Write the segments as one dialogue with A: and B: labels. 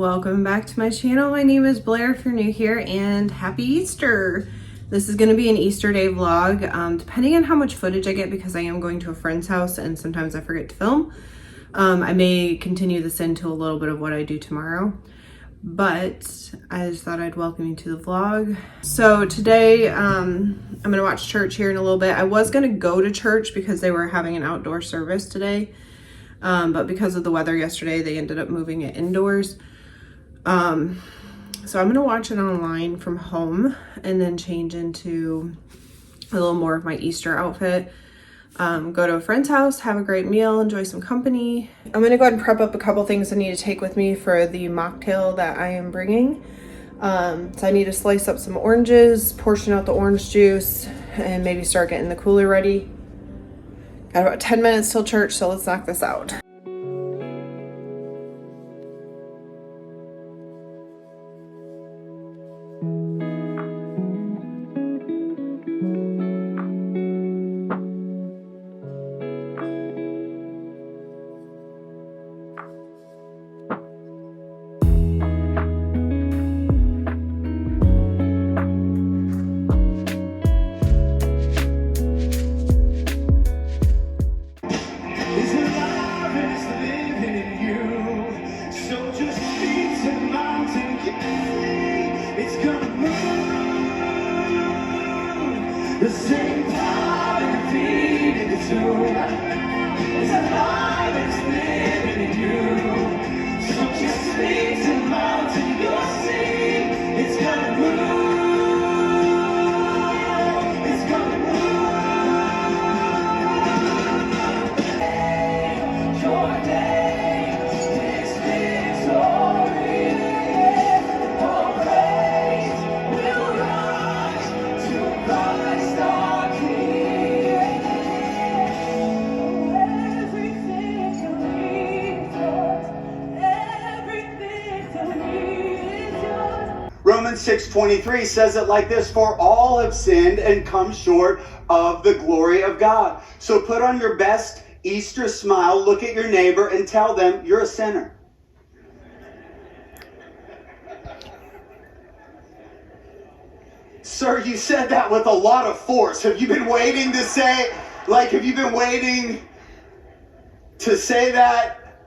A: Welcome back to my channel. My name is Blair if you're new here, and happy Easter. This is going to be an Easter day vlog, depending on how much footage I get, because I am going to a friend's house and sometimes I forget to film. I may continue this into a little bit of what I do tomorrow, but I just thought I'd welcome you to the vlog. So today I'm going to watch church here in a little bit. I was going to go to church because they were having an outdoor service today, but because of the weather yesterday they ended up moving it indoors. So I'm going to watch it online from home and then change into a little more of my Easter outfit. Go to a friend's house, have a great meal, enjoy some company. I'm going to go ahead and prep up a couple things I need to take with me for the mocktail that I am bringing. So I need to slice up some oranges, portion out the orange juice, and maybe start getting the cooler ready. Got about 10 minutes till church, so let's knock this out.
B: The same power that defeated the tomb is alive and it's living in you. So just speak to the mountain, you'll see it's gonna move. It's gonna move. Your day is victory. All praise will rise to Christ our King. Every victory is yours. Every victory is yours.
C: Romans 6:23 says it like this: for all have sinned and come short of the glory of God. So put on your best Easter smile, look at your neighbor and tell them you're a sinner. Sir, you said that with a lot of force. Have you been waiting to say, have you been waiting to say that?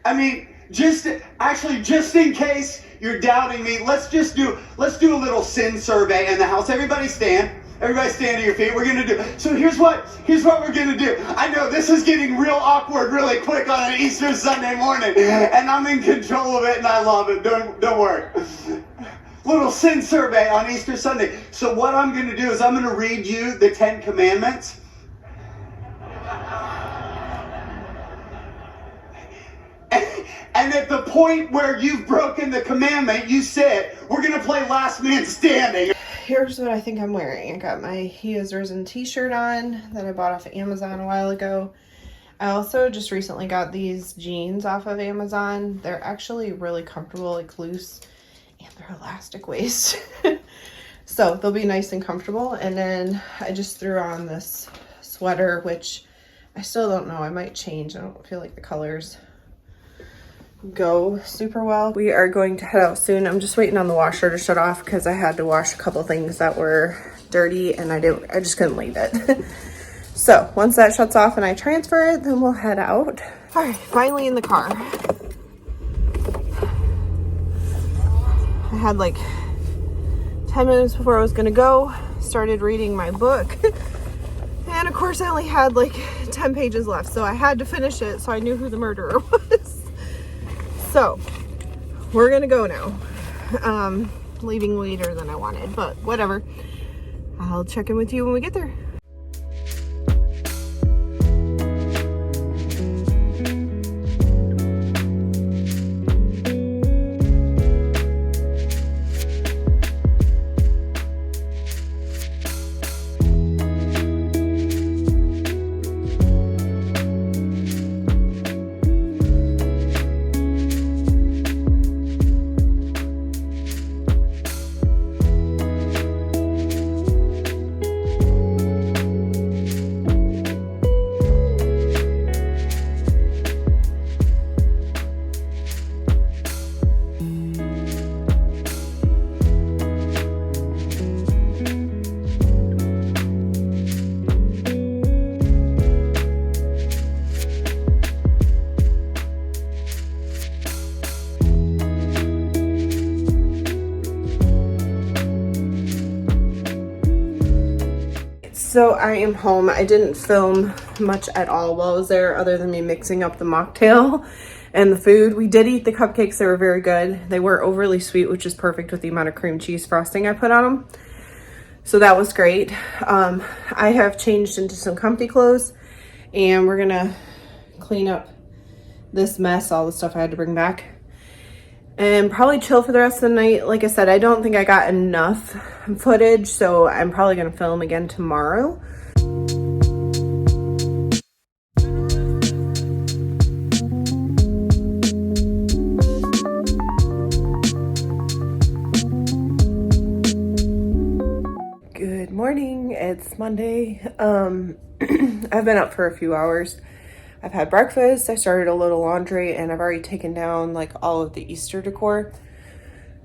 C: I mean, just in case you're doubting me, let's do a little sin survey in the house. Everybody stand to your feet. We're gonna do. So here's what we're gonna do. I know this is getting real awkward really quick on an Easter Sunday morning, and I'm in control of it, and I love it. Don't worry. Little sin survey on Easter Sunday. So what I'm gonna do is I'm gonna read you the 10 Commandments. And at the point where you've broken the commandment, you sit. We're gonna play Last Man Standing.
A: Here's what I think I'm wearing. I got my He Is Risen t-shirt on that I bought off of Amazon a while ago. I also just recently got these jeans off of Amazon. They're actually really comfortable, like loose, and they're elastic waist. So they'll be nice and comfortable. And then I just threw on this sweater, which I still don't know. I might change. I don't feel like the colors go super well. We are going to head out soon. I'm just waiting on the washer to shut off because I had to wash a couple things that were dirty and I just couldn't leave it. So once that shuts off and I transfer it, then we'll head out. All right, finally in the car. I had like 10 minutes before I was gonna go, started reading my book. And of course I only had like 10 pages left, so I had to finish it so I knew who the murderer was. So we're gonna go now. Leaving later than I wanted, but whatever. I'll check in with you when we get there. So I am home. I didn't film much at all while I was there other than me mixing up the mocktail and the food. We did eat the cupcakes. They were very good. They were overly sweet, which is perfect with the amount of cream cheese frosting I put on them. So that was great. I have changed into some comfy clothes and we're gonna clean up this mess, all the stuff I had to bring back, and probably chill for the rest of the night. Like I said, I don't think I got enough footage, so I'm probably gonna film again tomorrow. Good morning, it's Monday. I've been up for a few hours. I've had breakfast, I started a little laundry, and I've already taken down like all of the Easter decor.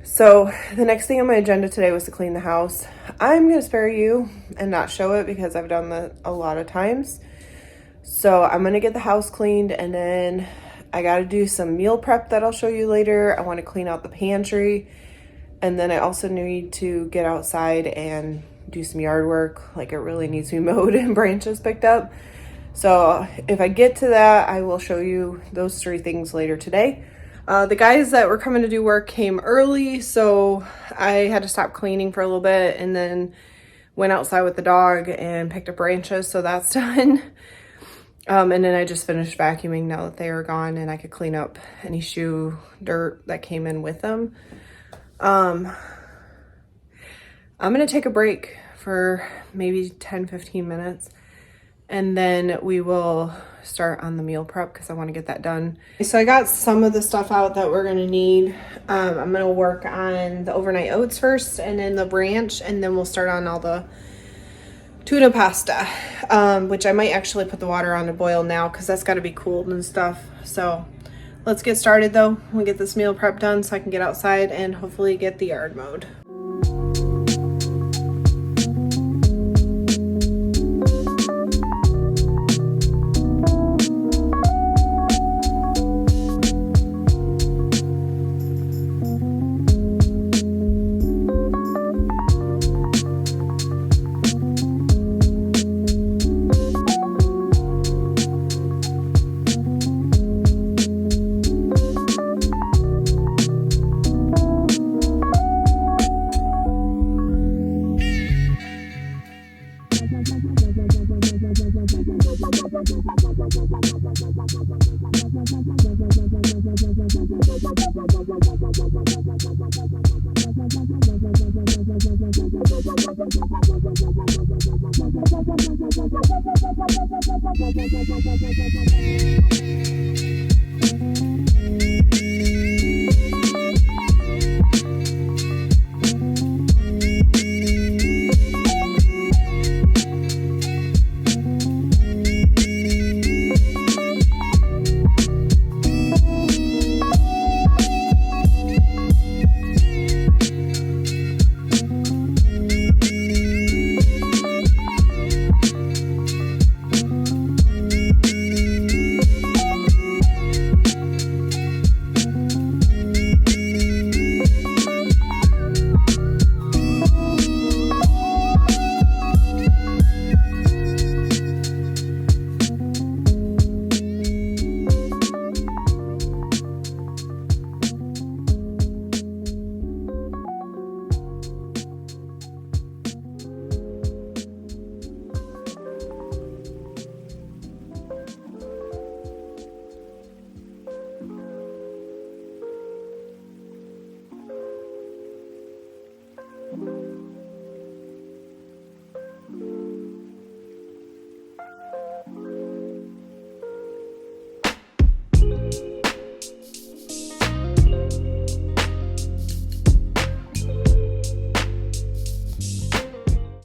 A: So the next thing on my agenda today was to clean the house. I'm gonna spare you and not show it because I've done that a lot of times. So I'm gonna get the house cleaned, and then I gotta do some meal prep that I'll show you later. I wanna clean out the pantry, and then I also need to get outside and do some yard work. Like, it really needs to be mowed and branches picked up. So if I get to that, I will show you those three things later today. The guys that were coming to do work came early, so I had to stop cleaning for a little bit and then went outside with the dog and picked up branches, so that's done. And then I just finished vacuuming now that they are gone, and I could clean up any shoe dirt that came in with them. I'm gonna take a break for maybe 10-15 minutes, and then we will start on the meal prep because I want to get that done. So I got some of the stuff out that we're gonna need. I'm gonna work on the overnight oats first, and then the ranch, and then we'll start on all the tuna pasta, which I might actually put the water on to boil now because that's got to be cooled and stuff. So let's get started though. We'll get this meal prep done so I can get outside and hopefully get the yard mowed.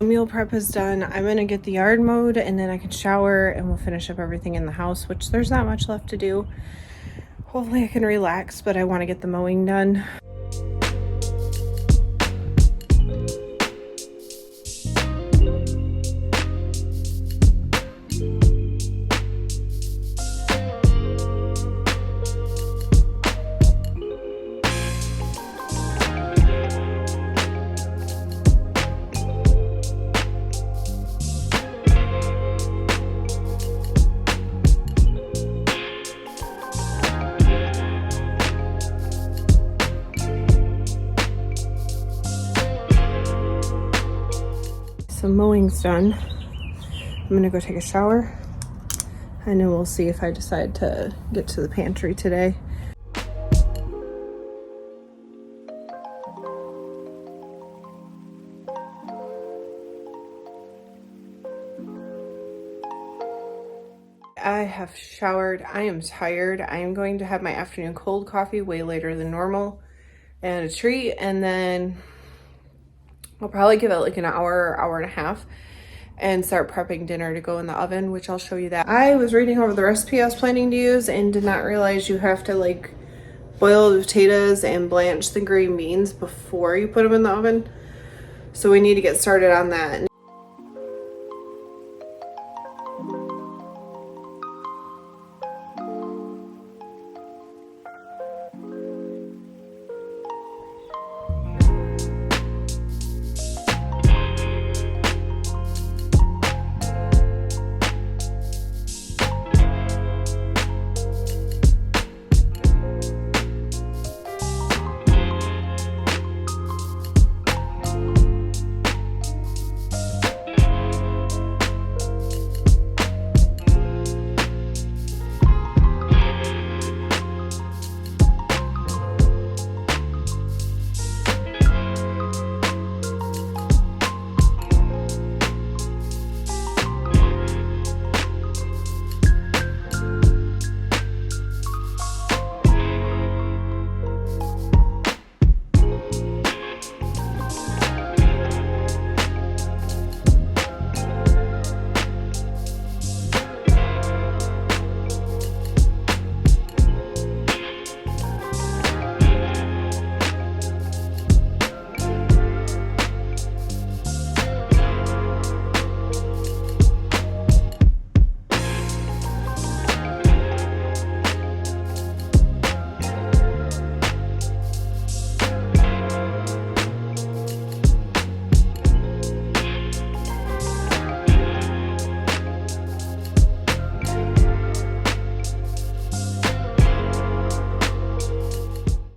A: Meal prep is done. I'm gonna get the yard mowed, and then I can shower and we'll finish up everything in the house, which there's not much left to do. Hopefully I can relax, but I want to get the mowing done. So mowing's done. I'm gonna go take a shower, and then we'll see if I decide to get to the pantry today. I have showered. I am tired. I am going to have my afternoon cold coffee way later than normal and a treat, and then I'll probably give it like an hour, hour and a half, and start prepping dinner to go in the oven, which I'll show you that. I was reading over the recipe I was planning to use and did not realize you have to like boil the potatoes and blanch the green beans before you put them in the oven. So we need to get started on that.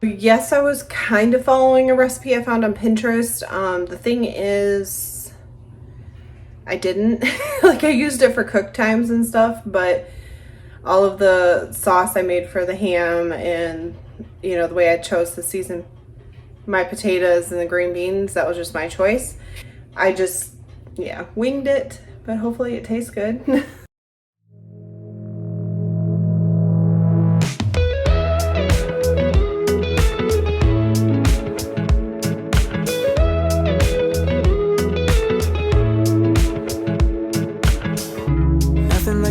A: Yes, I was kind of following a recipe I found on Pinterest. The thing is, I didn't. Like, I used it for cook times and stuff, but all of the sauce I made for the ham and, you know, the way I chose to season my potatoes and the green beans, that was just my choice. I just, yeah, winged it, but hopefully it tastes good.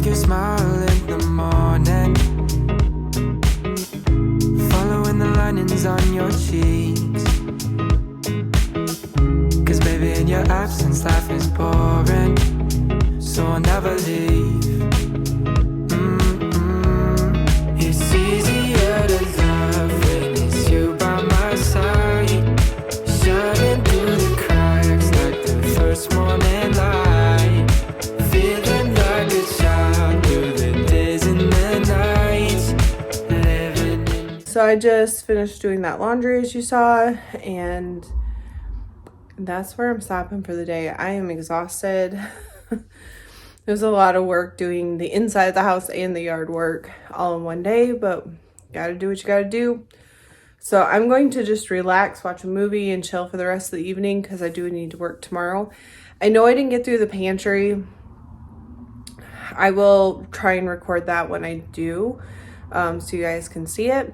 D: Your smile in the morning, following the linings on your cheeks. 'Cause baby, in your absence life is boring, so I'll never leave. It's easier to love when it's you by my side, shining through the cracks like the first morning light, feeling like a child through the days and the nights, living in.
A: So I just finished doing that laundry, as you saw, and that's where I'm stopping for the day. I am exhausted. There's a lot of work doing the inside of the house and the yard work all in one day, but gotta do what you gotta do. So I'm going to just relax, watch a movie, and chill for the rest of the evening because I do need to work tomorrow. I know I didn't get through the pantry. I will try and record that when I do, so you guys can see it.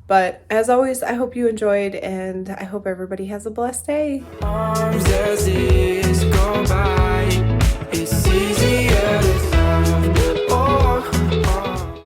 A: But as always, I hope you enjoyed, and I hope everybody has a blessed day.
D: Arms there